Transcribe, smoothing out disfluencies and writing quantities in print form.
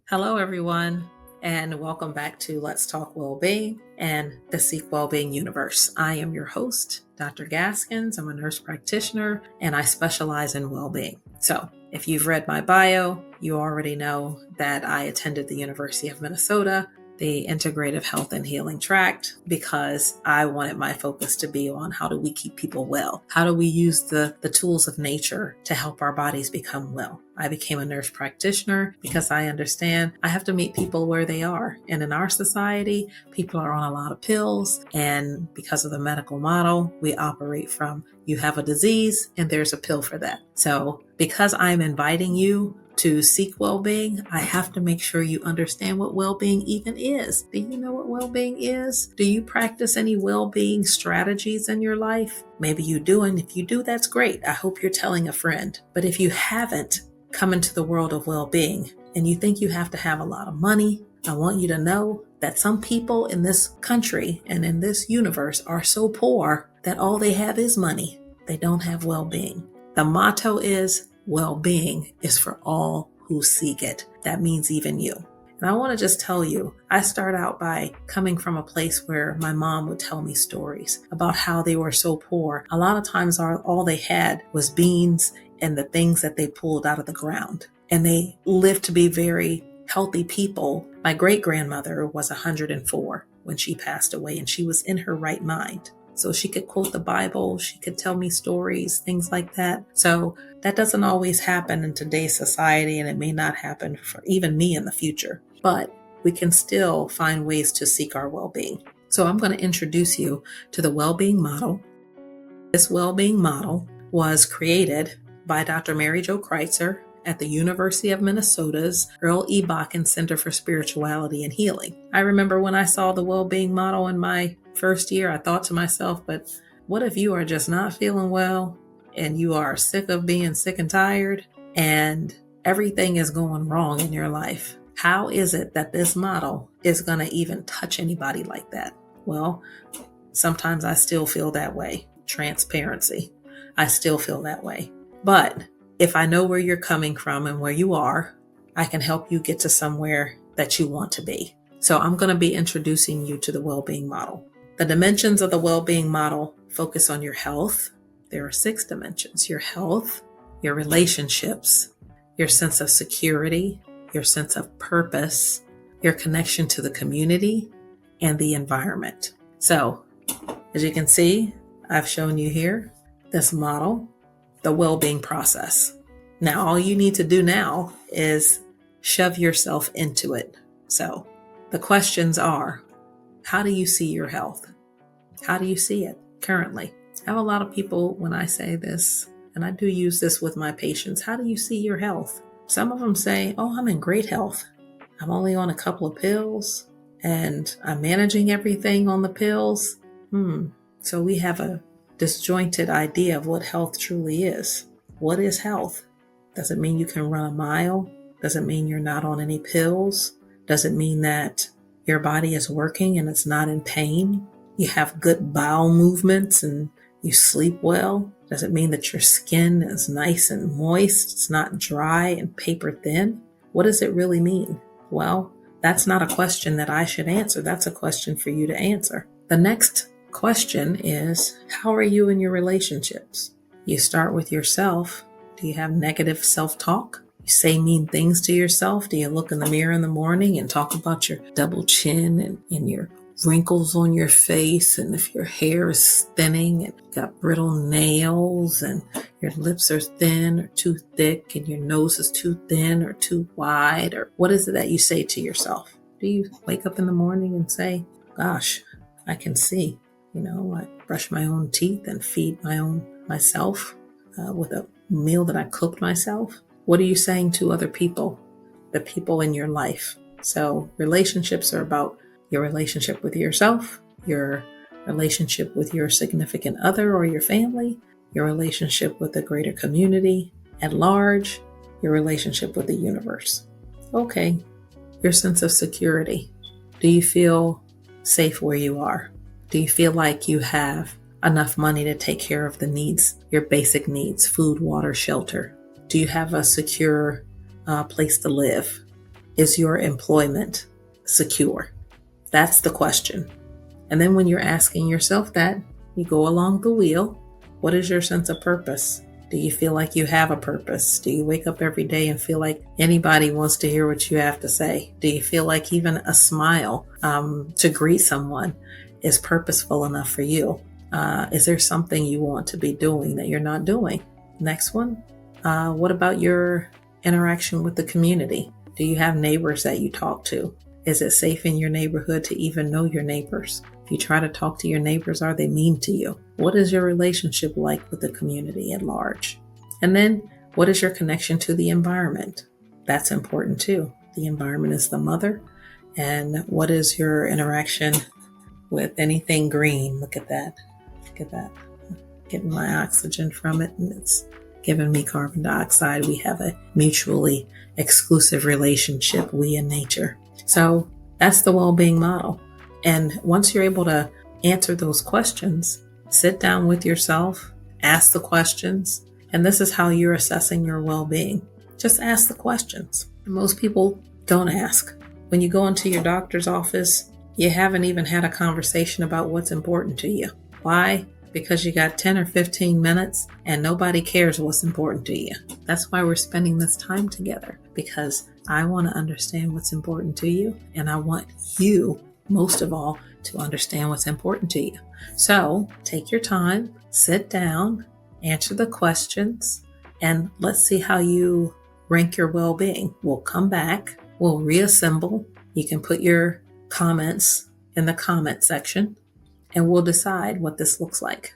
Hello, everyone, and welcome back to Let's Talk Wellbeing and the Seek Wellbeing Universe. I am your host, Dr. Gaskins. I'm a nurse practitioner, and I specialize in well-being. So if you've read my bio, you already know that I attended the University of Minnesota, the Integrative Health and Healing Tract, because I wanted my focus to be on how do we keep people well? How do we use the tools of nature to help our bodies become well? I became a nurse practitioner because I understand I have to meet people where they are. And in our society, people are on a lot of pills. And because of the medical model, we operate from you have a disease and there's a pill for that. So because I'm inviting you to seek well-being, I have to make sure you understand what well-being even is. Do you know what well-being is? Do you practice any well-being strategies in your life? Maybe you do, and if you do, that's great. I hope you're telling a friend. But if you haven't come into the world of well-being and you think you have to have a lot of money, I want you to know that some people in this country and in this universe are so poor that all they have is money. They don't have well-being. The motto is, well-being is for all who seek it. That means even you. And I want to just tell you, I start out by coming from a place where my mom would tell me stories about how they were so poor. A lot of times all they had was beans and the things that they pulled out of the ground. And they lived to be very healthy people. My great-grandmother was 104 when she passed away, and she was in her right mind. So she could quote the Bible, she could tell me stories, things like that. So that doesn't always happen in today's society, and it may not happen for even me in the future. But we can still find ways to seek our well-being. So I'm going to introduce you to the Wellbeing Model. This Wellbeing Model was created by Dr. Mary Jo Kreitzer at the University of Minnesota's Earl E. Bakken Center for Spirituality and Healing. I remember when I saw the Wellbeing Model in my first year, I thought to myself, but what if you are just not feeling well and you are sick of being sick and tired and everything is going wrong in your life? How is it that this model is going to even touch anybody like that? Well, sometimes I still feel that way. Transparency. I still feel that way. But if I know where you're coming from and where you are, I can help you get to somewhere that you want to be. So I'm going to be introducing you to the Wellbeing Model. The dimensions of the Wellbeing Model focus on your health. There are 6 dimensions: your health, your relationships, your sense of security, your sense of purpose, your connection to the community, and the environment. So, as you can see, I've shown you here this model, the well-being process. Now, all you need to do now is shove yourself into it. So, the questions are, how do you see your health? How do you see it currently? I have a lot of people, when I say this, and I do use this with my patients, how do you see your health? Some of them say, oh, I'm in great health. I'm only on a couple of pills and I'm managing everything on the pills. So we have a disjointed idea of what health truly is. What is health? Does it mean you can run a mile? Does it mean you're not on any pills? Does it mean that your body is working and it's not in pain? You have good bowel movements and you sleep well? Does it mean that your skin is nice and moist? It's not dry and paper thin? What does it really mean? Well, that's not a question that I should answer. That's a question for you to answer. The next question is, how are you in your relationships? You start with yourself. Do you have negative self-talk? You say mean things to yourself? Do you look in the mirror in the morning and talk about your double chin and your wrinkles on your face, and if your hair is thinning and got brittle nails and your lips are thin or too thick and your nose is too thin or too wide? Or what is it that you say to yourself? Do you wake up in the morning and say, gosh, I can see, I brush my own teeth and feed myself with a meal that I cooked myself? What are you saying to other people, the people in your life? So relationships are about your relationship with yourself, your relationship with your significant other or your family, your relationship with the greater community at large, your relationship with the universe. Okay, your sense of security. Do you feel safe where you are? Do you feel like you have enough money to take care of the needs, your basic needs, food, water, shelter? Do you have a secure place to live? is your employment secure? That's the question. And then when you're asking yourself that, you go along the wheel. What is your sense of purpose? Do you feel like you have a purpose? Do you wake up every day and feel like anybody wants to hear what you have to say? Do you feel like even a smile to greet someone is purposeful enough for you? Is there something you want to be doing that you're not doing? Next one, what about your interaction with the community? Do you have neighbors that you talk to? Is it safe in your neighborhood to even know your neighbors? If you try to talk to your neighbors, are they mean to you? What is your relationship like with the community at large? And then, what is your connection to the environment? That's important too. The environment is the mother. And what is your interaction with anything green? Look at that. Look at that. Getting my oxygen from it, and it's giving me carbon dioxide. We have a mutually exclusive relationship, we and nature. So that's the well-being model. And once you're able to answer those questions, sit down with yourself, ask the questions, and this is how you're assessing your well-being. Just ask the questions. Most people don't ask. When you go into your doctor's office, you haven't even had a conversation about what's important to you. Why? Because you got 10 or 15 minutes and nobody cares what's important to you. That's why we're spending this time together, because I want to understand what's important to you, and I want you, most of all, to understand what's important to you. So take your time, sit down, answer the questions, and let's see how you rank your well-being. We'll come back, we'll reassemble. You can put your comments in the comment section, and we'll decide what this looks like.